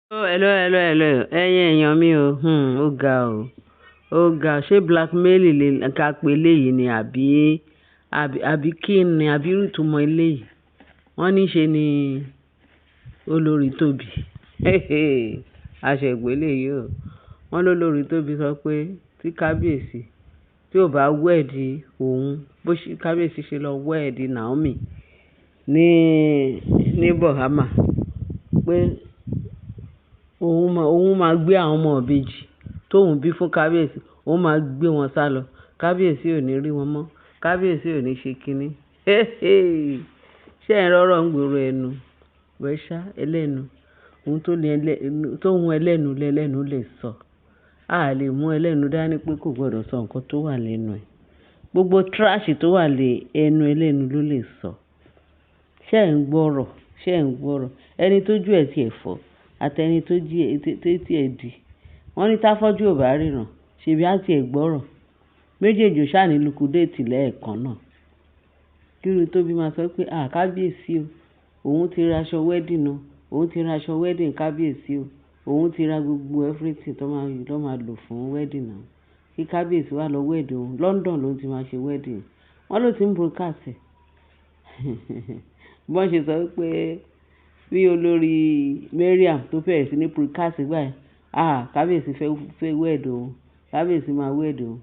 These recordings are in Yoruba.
Hello. Ẹ̀yin èèyàn mi o. Ó ga o. Ó ga. Ṣé blackmail lè ká pé eléyìí ni àbí kí ni àbí irú ìtumọ̀ eléyìí? Wọ́n ní ṣe ni olórí Tóbi. Aṣẹ̀gbé eléyìí o. Wọ́n lólórí Tóbi sọ pé tí kábíyèsí tí ò bá wẹ̀dí òun bó ṣe kábíyèsí ṣe lọ wẹ̀dí Naomi ní Bahama pé òun máa gbé àwọn ọmọ ìbejì tóun bí fún kábíyèsí, òun máa gbé wọn sá lọ. Kábíyèsí ò ní rí wọn mọ́. Kábíyèsí ò ní ṣe kinní. Ṣé ẹ̀ ń rọ́rọ̀ ń gbòòrò ẹnu? Wẹ́ṣá ẹlẹ́nu. Ohun tó hun ẹlẹ́nu lẹ́lẹ́nu lè sọ. A lè mú ẹlẹ́nu dání pé kò gbọdọ̀ sọ nǹkan tó wà lẹ́nu ẹ̀. Gbogbo trash tó wà lé ẹnu ẹlẹ́nu ló lè sọ. Ṣé ẹ̀ ń gbọ́rọ̀? Ẹni tó jú ẹ̀ ti ẹ̀ fọ́ àtẹni tó tí ẹ̀ di. Wọ́n ní táfọ́jú ò bá ríran, ṣèbí á ti ẹ̀ gbọ́rọ̀. Méjèèjì ò ṣáà ní lukudéètì lẹ́ẹ̀kan náà. Kíru Tóbi máa sọ pé kábíyèsí o, òun ti ra aṣọ wedding náà, òun ti ra aṣọ wedding kábíyèsí o, òun ti ra gbogbo everything tó máa lò fún wedding náà. Kí kábíyèsí wá lọ wedding òun. London ló ti máa ṣe wedding. Wọ́n ló ti ń broadcast ẹ̀. Bọ́n ṣe sọ pé bí olórí Mariam tó bẹ̀rẹ̀ sí ní broadcast báyìí, kábíyèsí fẹ́ wedding òun, kábíyèsí máa wedding òun.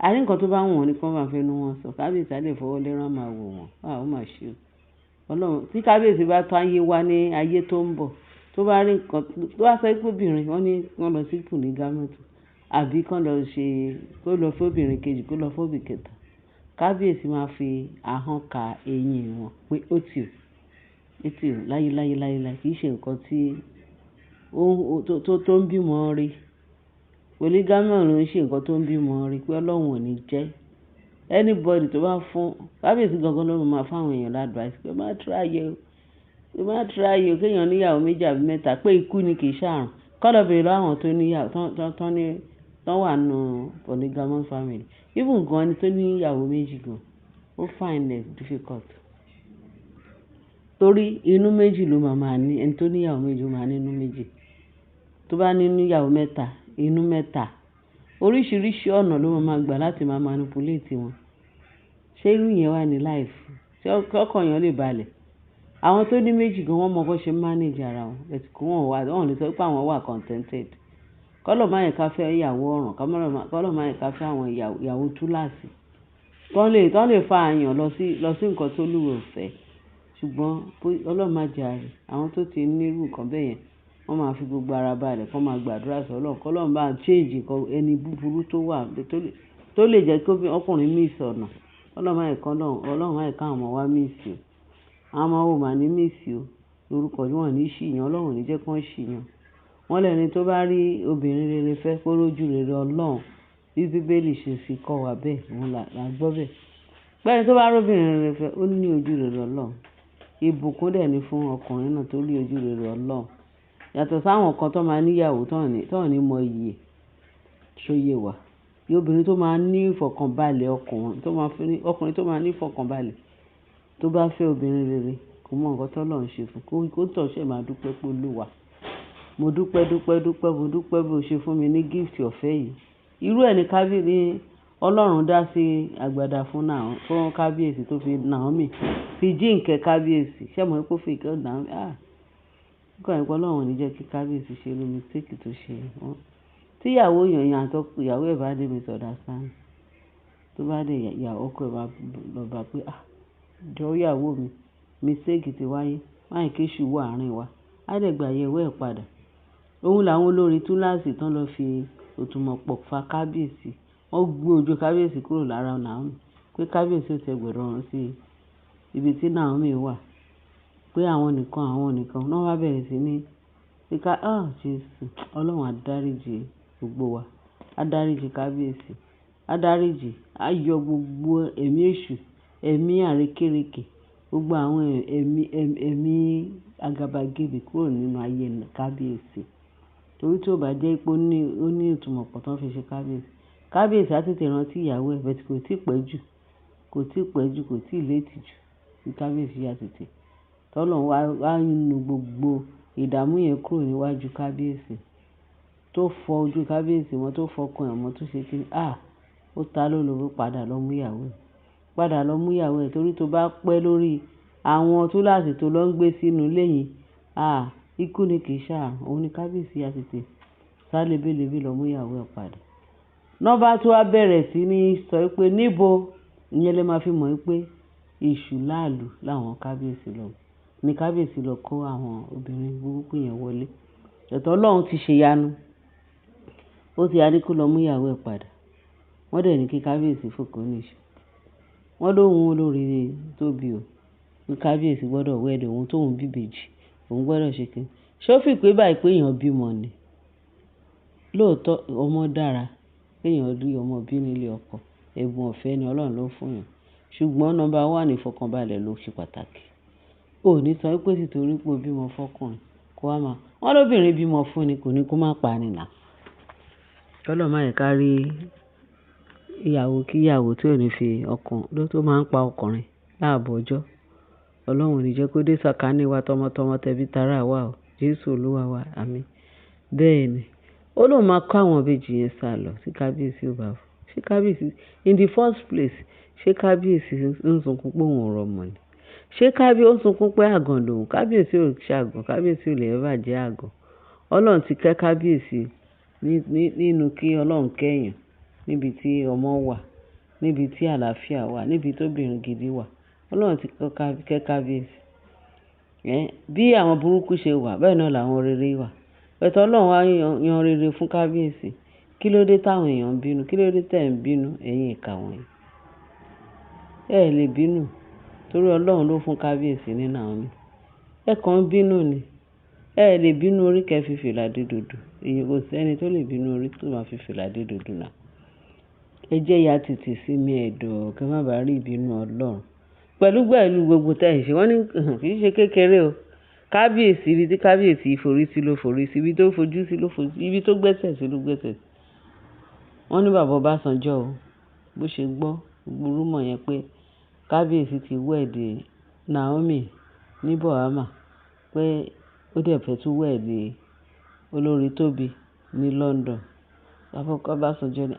Àní nǹkan tó bá wù wọ́n ni kí wọ́n máa fẹnu wọn sọ. Kábíyèsí á lè fọwọ́ lẹ́rán máa wò wọ́n. Ó mà ṣe o. Ọlọ́run tí kábíyèsí bá tọ́ ayé wá ní ayé tó ń bọ̀, tó bá rí nǹkan tó bá sọ pé obìnrin wọ́n ní wọ́n lọ sí polygamy àbí kó lọ fóbìnrin kejì kó lọ fóbì kẹta. Kábíyèsí máa fi ahọ́n ka eyín wọn pé ó tì ó láyé kì í ṣe nǹkan tó ń bímọ rí. Polygamy ló ń ṣe nǹkan tó ń bímọ rí pé Ọlọ́run ò ní jẹ́. Anybody tó bá fún kábíyèsí gangan ló máa fáwọn èèyàn ládvice pé má try o kéèyàn níyàwó méjì àbí mẹ́ta pé ikú ni kì í ṣàrùn. Kọ́ lọ bèrè lọ́wọ́ àwọn tó níyàwó tán wà nù polygamous family. Even gan ẹni tó níyàwó méjì gan ó find it difficult. Torí inú méjì ló máa ní ẹni tó níyàwó méjì ó máa ní inú méjì. Tó bá ní níyàwó mẹ́ta, inú mẹ́ta. Oríṣiríṣi ọ̀nà ló máa gbà láti máa manipulate wọn. Ṣé irú yẹn wà ní life? Ṣé ọkàn yẹn lè balẹ̀? Àwọn tó ní méjì gan wọ́n mọ bó ṣe manage ara wọn. Ẹ̀sìn kí wọ́n lè sọ pé àwọn wà contented. Kọ́lọ̀ máa yẹ ká fẹ́ ìyàwó ọ̀ràn, kọ́lọ̀ máa yẹ ká fẹ́ àwọn ìyàwó túláàsì. Tán lè fa àyàn lọ sí nǹkan tó lúwẹ̀ ọ̀fẹ́. Ṣùgbọ́n Ọlọ́run má jẹ́ àrè. Àwọn tó ti ní irú nǹkan bẹ́ẹ̀ yẹn, wọ́n máa fi gbogbo ara balẹ̀ kó máa gbàdúrà sí Ọlọ́run. Kọ́lọ́run bá change nǹkan ẹni búburú tó wà tó lè jẹ́ kí ọkùnrin miss ọ̀nà. Ọlọ́run má yẹ ká àwọn ọmọ wa miss o. Àwọn ọmọ wo máa ní miss o. Lórúkọ wọn ní ṣìyàn, Ọlọ́run ò ní jẹ́ kí wọ́n ṣìyàn. Wọ́n lẹ́ni tó bá rí obìnrin rere fẹ́ kó rójú rere Ọlọ́run. Bí Bíbélì ṣe fi kọ́ wa bẹ́ẹ̀, òun là gbọ́ bẹ́ẹ̀. Pẹ́ni tó bá rí obìnrin rere fẹ́, ó ní ojú rere Ọlọ́run. Ìbùkún dẹ̀ ni fún ọkùnrin náà tó rí ojú rere Ọlọ́run. Yàtọ̀ sáwọn kan tó máa níyàwó tán ní mọ iyì ṣóyè wà. Obìnrin tó máa ní ìfọ̀kànbalẹ̀ ọkùnrin tó máa ní ìfọ̀kànbalẹ̀ tó bá fẹ́ obìnrin rere kò mọ nǹkan t'Ọlọ́run ṣe fún kó tọ̀ ṣe máa dúpẹ́ pé Olúwa. Mo dúpẹ́ bó ṣe fún mi ní gift ọ̀fẹ́ yìí. Irú ẹ̀ ní kábíyèsí Ọlọ́run dá sí àgbàdá fún kábíyèsí tó fi Naomi fi jíǹkẹ́ kábíyèsí. Ṣé mo kó fi ìkẹ́ Naomi? Nígbà yẹn pé Ọlọ́run ò ní jẹ́ kí kábíyèsí ṣe irú mistake tó ṣe. Tí ìyàwó èèyàn ìyàwó ẹ̀ bá dé misunderstand, tó bá dé ìyàwó ọkọ ẹ̀ bá lọ bá pé jọ ìyàwó mi mistake ti wáyé máa kí èṣù wà àárín wa. Á dẹ̀ gbà yẹ̀wò ẹ̀ padà. Òun làwọn olórí túláàsì tán lọ fi òtùmọ̀pọ̀ fa kábíyèsí. Wọ́n gbé ojú kábíyèsí kúrò lára Naomi pé kábíyèsí ò tẹ́ gbọdọ̀ rán sí ibi tí Naomi wà. Pé àwọn nìkan náà wá bẹ̀rẹ̀ sí ní pé Jésù Ọlọ́run adáríjì gbogbo wa. Adáríjì kábíyèsí. Adáríjì á yọ gbogbo ẹ̀mí èṣù, ẹ̀mí àrékérekè, gbogbo àwọn ẹ̀mí àgàbàgebè kúrò nínú ayé kábíyèsí. Torí tí ó bá jẹ́ pé ó ní ìtumọ̀pọ̀ tán fi ṣe kábíyèsí. Kábíyèsí á tètè rántí ìyàwó ẹ̀ bẹ́ẹ̀ tí kò tíì pẹ́ jù, kò tíì létí jù. Kábíyèsí yá tètè. Tọ́lọ́run wá nínú gbogbo ìdààmú yẹn kúrò níwájú kábíyèsí, tó fọ ojú kábíyèsí mọ́, tó fọkàn ẹ̀ mọ́, tó ṣe kí ó ta lólobó, padà lọ mú ìyàwó ẹ̀, padà lọ mú ìyàwó ẹ̀, torí tó bá pẹ́ lórí àwọn túláàsì tó lọ ń gbé sínú ilé yẹn, ikú ni kì í ṣàrùn. Òun ni kábíyèsí á tètè sá lebélebé lọ mú ìyàwó ẹ̀ padà. Nọ́bà tó wá bẹ̀rẹ̀ sí ní sọ pé níbo, ìyẹn lè máa fi mọ̀ pé èṣù láàlú làwọn kábíyèsí lọ. Ní kábíyèsí lọ kó àwọn obìnrin burúkú yẹn wọlé. Ẹ̀tọ́ Ọlọ́run ti ṣe yanu. Ó ti adé kó lọ mú ìyàwó ẹ̀ padà. Wọ́n dẹ̀ ní kí kábíyèsí fòkó níṣẹ́. Wọ́n lóhun olóríire tóbi o. Ní kábíyèsí gbọ́dọ̀ wẹ́ẹ̀dì òun tóun bíbèjì. Òun gbọ́dọ̀ ṣe kí. Ṣé ó fi pé báyìí pé èèyàn bímọ ni? Lóòótọ́ ọmọ dára. Èèyàn rí ọmọ bí nílé ọkọ. Ẹ̀bùn ọ̀fẹ́ ni Ọlọ́run ló fún yàn. Ṣùgbọ́n nọ́mbà 1 ìfọkànbalẹ̀ ló ṣe pàtàkì. O ní sọ pé títorí pé o bímọ fọ́kùnrin kó wá máa. Wọ́n lóbìnrin bímọ fún ni, kò ní kó má pa ni nà. Ọlọ́run má yẹ ká rí ìyàwó kí ìyàwó tí ò ní fi ọkàn ló tó máa ń pa ọkùnrin láàbọ̀ ọjọ́. Ọlọ́run ò ní jẹ́ kó dé sàkání wa tọmọtọmọ tẹbí tará wa o. Jésù Olúwa wa, àmín. Bẹ́ẹ̀ ni. Ó lóun máa kó àwọn ìbejì yẹn sálọ sí kábíyèsí ò bá fún. Ṣé kábíyèsí in the first place, ṣé kábíyèsí ń sunkún pé òun ò rọmọ ni? Ṣé kábíyèsí ó ń sunkún pé àgàn lòun? Kábíyèsí ò ṣàgàn, kábíyèsí ò lè ever jẹ́ àgàn. Ọlọ́run ti kẹ́ kábíyèsí nínú kí Ọlọ́run kẹ́yàn níbi tí ọmọ wà, níbi tí àlàáfíà wà, níbi tó obìnrin gidi wà. Ọlọ́run ti kẹ́ kábíyèsí. Bí àwọn burúkú ṣe wà, bẹ́ẹ̀ náà làwọn rere wà. Ẹ̀tọ́ Ọlọ́run wá yan rere fún kábíyèsí. Kí ló dé táwọn èèyàn ń bínú? Kí ló dé tẹ̀ ń bínú, ẹ̀yin ìkà wọ̀nyí? Ẹ lè bínú torí Ọlọ́run ló fún kábíyèsí ní Naomi. Ẹ kàn ń bínú ni. Ẹ lè bínú orí kẹ́ fi fìlà dé dòdò. Èyí kò sí ẹni tó lè bínú orí tó máa fi fìlà dé dòdò náà. Ẹ jẹ́ ya tètè sí mi ẹ̀dọ̀ kí má bàa rí ìbínú Ọlọ́run. Pẹ̀lú gbogbo tẹ́ ẹ̀ ṣe, wọ́n ní kì í ṣe kékeré o. Kábíyèsí, ibi tí kábíyèsí forí sí ló forí sí, ibi tó fojú sí ló fojú sí, ibi tó gbẹ́sẹ̀ sí ló gbẹ́sẹ̀ sí. Wọ́n ní bàbá Ọbásanjọ́ o, bó ṣe gbọ́ gbogbo rúmọ̀ yẹn pé kábíyèsí ti wẹ́ẹ̀dì Naomi ní Bahama, pé ó dẹ̀ fẹ́ tún wẹ́ẹ̀dì olórí Tóbi ní London. Bàbá Ọbásanjọ́ ní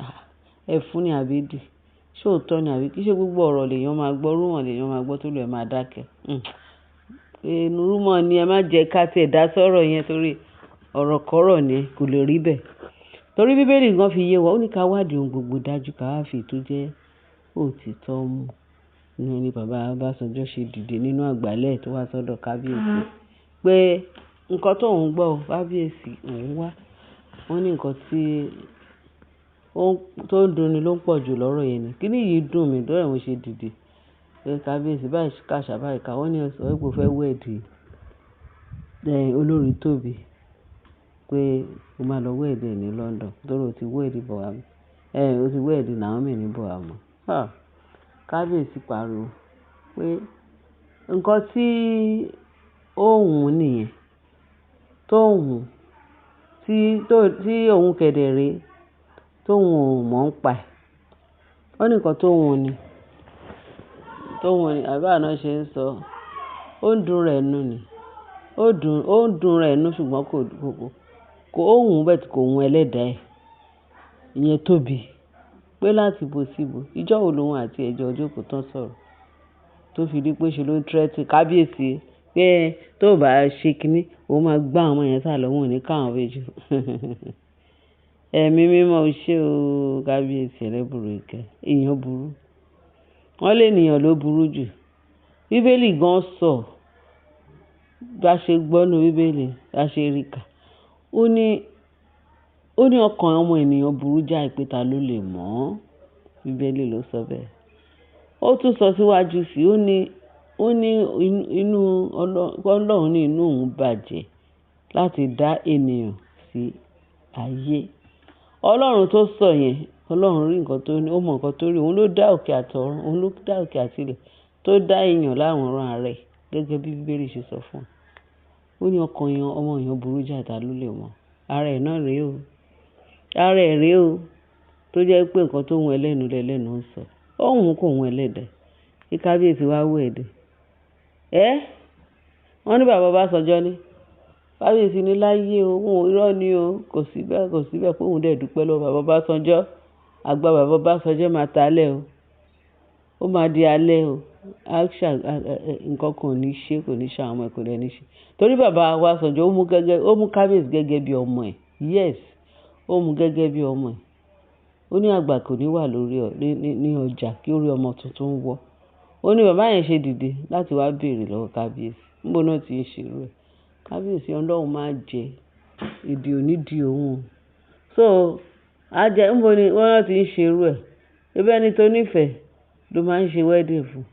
ẹ̀fún ni àbídì. Ṣé òótọ́ ni àbí kí ṣe gbogbo ọ̀rọ̀ lèèyàn máa gbọ́, rúmọ̀ lèèyàn máa gbọ́ tó lè máa dákẹ́. Inú rúmọ̀ ni ẹ má jẹ́ ká tiẹ̀ dá sọ́rọ̀ yẹn torí ọ̀rọ̀ kọ́rọ̀ ni kò lè rí bẹ́ẹ̀. Torí Bíbélì gan fi yé wa, ó ní ká wádìí ohun gbogbo dájú ká wá fi tó jẹ́ òtítọ́ mú. Ìyẹn ni bàbá Ọbásanjọ́ ṣe dìde nínú àgbálẹ̀ tó wá sọ́dọ̀ kábíyèsí pé nǹkan tó ń gbọ́ kábíyèsí òun wá. Wọ́n ní nǹkan tó ń dunni ló ń pọ̀ jù lọ́rọ̀ yẹn ni. Kíní yìí dùn mí lọ́rọ̀ mo ṣe dìde. Pé kábíyèsí báyìí kàṣà báyìí ká wọ́n ní ọ̀sán wípé ó fẹ́ wẹ́ẹ̀dì olórí Tóbi, pé ó máa lọ wẹ́ẹ̀dì ní London torí ó ti wẹ́ẹ̀dì Bahama. Ó ti wẹ́ẹ̀dì Naomi ní Bahama. Kábíyèsí pariwo pé nǹkan tí ó wùn nìyẹn, tó wùn tí òun kẹ̀dẹ̀rẹ́ tó wùn ò mọ̀ ń pa ẹ̀. Wọ́n ní nǹkan tó wùn ni àbí àná ṣe ń sọ, ó ń dùn rẹ̀ nù ni. Ó ń dùn rẹ̀ nù ṣùgbọ́n kò wùn bẹ́ẹ̀ tí kò wùn ẹlẹ́dàá ẹ̀. Ìyẹn Tóbi pé láti bo síbo. Ìjọ́ wo lòun àti ẹ̀jọ́ jókòó tán sọ̀rọ̀ tó fi di pé ṣe ló ń tírẹ́tì kábíyèsí pé tó bá ṣe kinní òun máa gbá àwọn yẹn sálọ, wọn ò ní káwọn méjì. Ẹ̀mí mímọ́ o ṣé o kábíyèsí ẹlẹ́bùrú ìkẹ́. Èèyàn burú. Wọ́n lé ènìyàn ló burú jù. Bíbélì gan sọ bá ṣe gbọ́nú Bíbélì bá ṣe rí kà. Ó ní ọkàn ọmọ ènìyàn burú jáì pé ta ló lè mọ̀ ọ́n. Bíbélì ló sọ bẹ́ẹ̀. Ó tún sọ síwájú sí ó ní inú Ọlọ́run ní inú òun bàjẹ́ láti dá ènìyàn sí ayé. Ọlọ́run tó sọ yẹn, Ọlọ́run rí nǹkan tó ní, ó mọ nǹkan tó rí. Òun ló dá òkè àtọ̀run, òun ló dá òkè àtilẹ̀, tó dá èèyàn láwòrán rẹ̀ gẹ́gẹ́ bí Bíbélì ṣe sọ fún un. Ó ní ọkàn ọmọ èèyàn burú jáì ta ló lè mọ̀. Ara ẹ̀ náà rèé o. Ara ẹ̀ rèé o tó jẹ́ pé nǹkan tó wùn ẹlẹ́nu lẹ́lẹ́nu ń sọ. Ó wùn kò wùn ẹlẹ́dẹ̀. Kí kábíyèsí wá wẹ́ẹ̀dì. Wọ́n ní bàbá Ọbásanjọ́ ní kábíyèsí ní láyé o, òun irọ́ ni o, kò sí bẹ́ẹ̀ pé òun dẹ̀ dúpẹ́ lọ́wọ́ bàbá Ọbásanjọ́, àgbà bàbá Ọbásanjọ́ máa ta alẹ́ o, ó máa di alẹ́ o, nǹkan kan ò ní ṣe, kò ní ṣe àwọn ọmọ ẹ̀, kò dẹ̀ ní ṣe. Torí bàbá Ọbásanjọ́ ó mú kábíyèsí gẹ́gẹ́ bí ọmọ ẹ̀, yes, ó mú gẹ́gẹ́ bí ọmọ ẹ̀. Ó ní àgbà kò ní wà ní ọjà kí orí ọmọ tuntun wọ́. Ó ní bàbá yẹn ṣe dìde láti wá béèrè lọ́wọ́ kábíyèsí, níbo náà ti ń ṣerú ẹ̀. Kábíyèsí Ọlọ́run máa jẹ, ìdí ò ní di òun. So níbo ni wọ́n náà ti ń ṣerú ẹ̀. Ẹbí ẹni tó nífẹ̀ẹ́ ló máa ń ṣe wedding fún.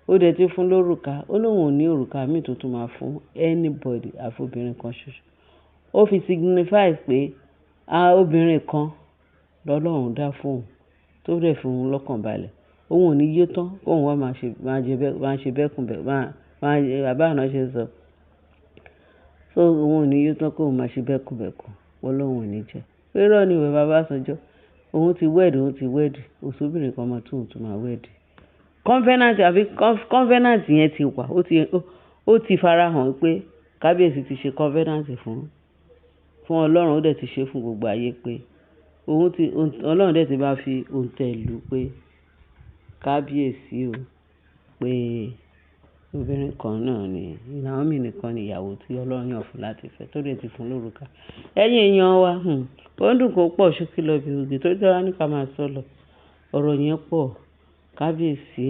Ó dẹ̀ ti fún lórùka, ó lóun ò ní òrùka míì tó tún máa fún anybody àfi obìnrin kan ṣoṣo. Ó fi signify pé obìnrin kan lọ́lọ́run dá fún òun tó dẹ̀ fún òun lọ́kàn balẹ̀. Òun ò ní yó tán kóun wá máa ṣe bẹ́kùnbẹ̀, bàbá àná ṣe sọ. So òun ò ní yó tán kóun máa ṣe bẹ́kùnbẹ̀kùn, Ọlọ́run ò ní jẹ́. Pé irọ́ ni ìwé bàbá Ọbásanjọ́, òun ti wed, òṣòbìnrin kan máa tún máa wed. Covenant yẹn ti wà, ó ti farahàn pé kábíyèsí ti ṣe covenant fún Ọlọ́run, ó dẹ̀ ti ṣe fún gbogbo ayé pé Ọlọ́run dẹ̀ ti bá fi òǹtẹ̀ lù pé kábíyèsí o, pé obìnrin kan náà ni Naomi nìkan ni ìyàwó tí Ọlọ́run yàn fún láti fẹ́, tó dẹ̀ ti fún lórùka. Ẹ̀yin èèyàn wa, ó ń dùn kó pọ̀ ṣókí lọ bí oge tó jẹ́ wá ní ká máa sọ lọ. Ọ̀rọ̀ yẹn pọ̀. Kábíyèsí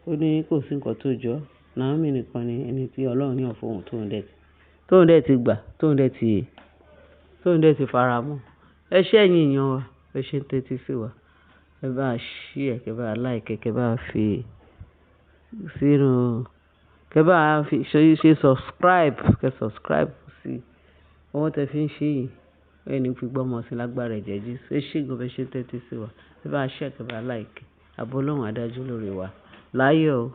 ó ní kò sí nǹkan tó jọ, Naomi nìkan ni ẹni tí Ọlọ́run yàn fún òun tóun dẹ̀ ti gbà, tóun dẹ̀ ti fara mọ́. Ẹ ṣé ẹ̀yin èèyàn wa, ẹ ṣé ń tẹ́tí sí wa. Ẹ bá share, kẹ́ bá like, kẹ́ bá fi sínú, kẹ́ bá fi ṣe subscribe, subscribe sí ohun tẹ́ fi ń ṣe yìí. Ẹni fi gbọ́mọ sí lágbára ẹ̀jẹ̀ Jésù. Ẹ ṣé gan, ẹ ṣé ń tẹ́tí sí wa. Ẹ bá share, kẹ́ bá like. Ààbò Ọlọ́run á dájú lórí wa. Láyọ̀ o.